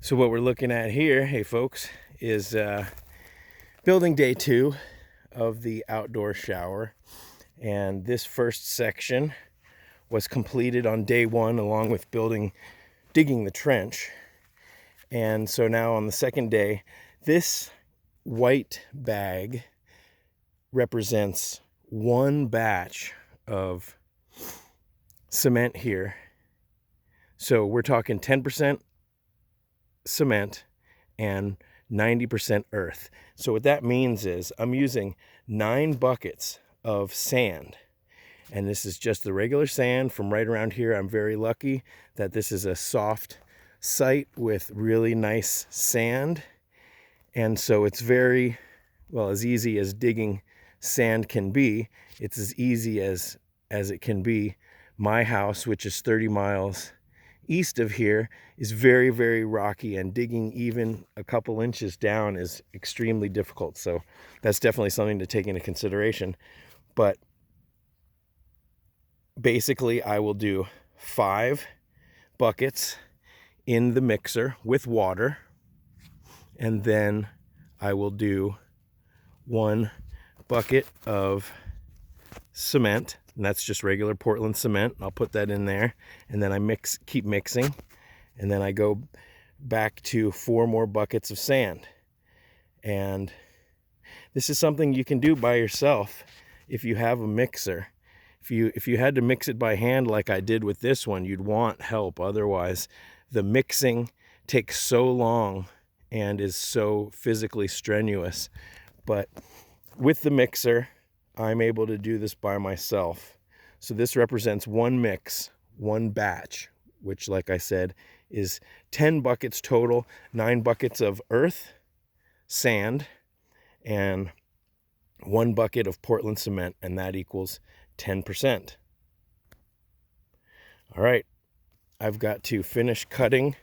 So what we're looking at here, hey folks, is building day 2 of the outdoor shower. And this first section was completed on day 1 along with digging the trench. And so now on the second day, this white bag represents one batch of cement here. So we're talking 10% cement and 90% earth. So what that means is I'm using 9 buckets of sand, and this is just the regular sand from right around here. I'm very lucky that this is a soft site with really nice sand, and so it's very well, as easy as digging sand can be. It's as easy as it can be. My house, which is 30 miles east of here, is very, very rocky, and digging even a couple inches down is extremely difficult. So that's definitely something to take into consideration. But basically, I will do 5 buckets in the mixer with water, and then I will do 1 bucket of cement, and that's just regular Portland cement. I'll put that in there, and then I keep mixing, and then I go back to 4 more buckets of sand. And this is something you can do by yourself if you have a mixer. If you had to mix it by hand like I did with this one, you'd want help. Otherwise, the mixing takes so long and is so physically strenuous. But with the mixer, I'm able to do this by myself. So this represents 1 mix, 1 batch, which, like I said, is 10 buckets total, 9 buckets of earth, sand, and 1 bucket of Portland cement, and that equals 10%. All right, I've got to finish cutting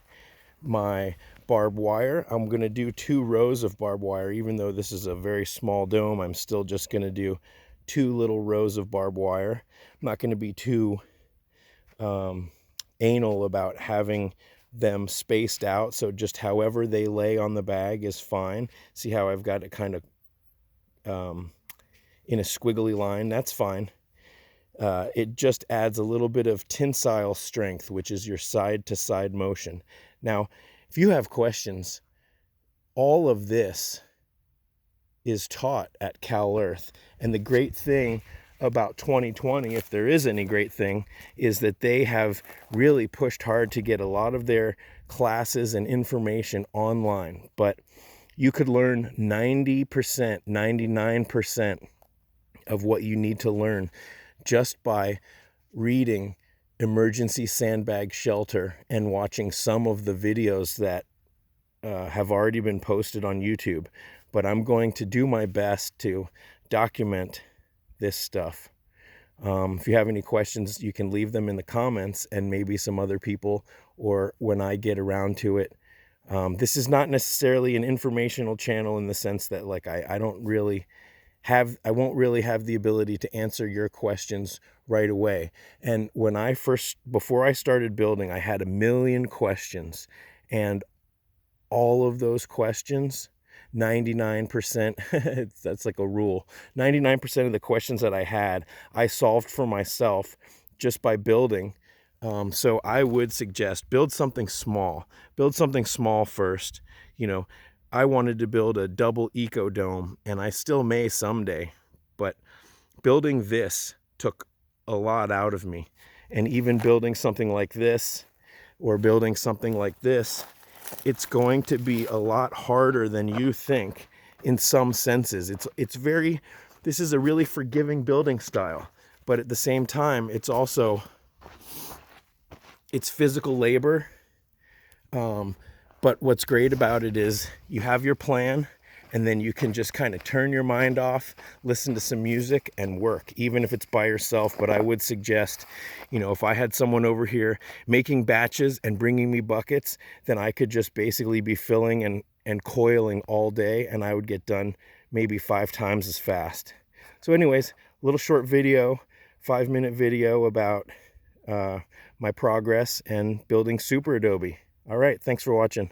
my barbed wire. I'm going to do 2 rows of barbed wire. Even though this is a very small dome, I'm still just going to do 2 little rows of barbed wire. I'm not going to be too anal about having them spaced out, so just however they lay on the bag is fine. See how I've got it kind of in a squiggly line? That's fine. It just adds a little bit of tensile strength, which is your side-to-side motion. Now, if you have questions, all of this is taught at Cal Earth. And the great thing about 2020, if there is any great thing, is that they have really pushed hard to get a lot of their classes and information online. But you could learn 90%, 99% of what you need to learn just by reading Emergency Sandbag Shelter and watching some of the videos that have already been posted on YouTube. But I'm going to do my best to document this stuff. If you have any questions, you can leave them in the comments, and maybe some other people, or when I get around to it. This is not necessarily an informational channel in the sense that, like, I won't really have the ability to answer your questions right away. And before I started building, I had 1 million questions, and all of those questions, 99%, that's like a rule, 99% of the questions that I had, I solved for myself just by building. So I would suggest build something small first. I wanted to build a double eco dome, and I still may someday, but building this took a lot out of me. And even building something like this, or building something like this, it's going to be a lot harder than you think in some senses. This is a really forgiving building style, but at the same time, it's physical labor. But what's great about it is you have your plan, and then you can just kind of turn your mind off, listen to some music, and work, even if it's by yourself. But I would suggest, if I had someone over here making batches and bringing me buckets, then I could just basically be filling and coiling all day, and I would get done maybe 5 times as fast. So anyways, a little short video, 5-minute video about my progress and building SuperAdobe. All right, thanks for watching.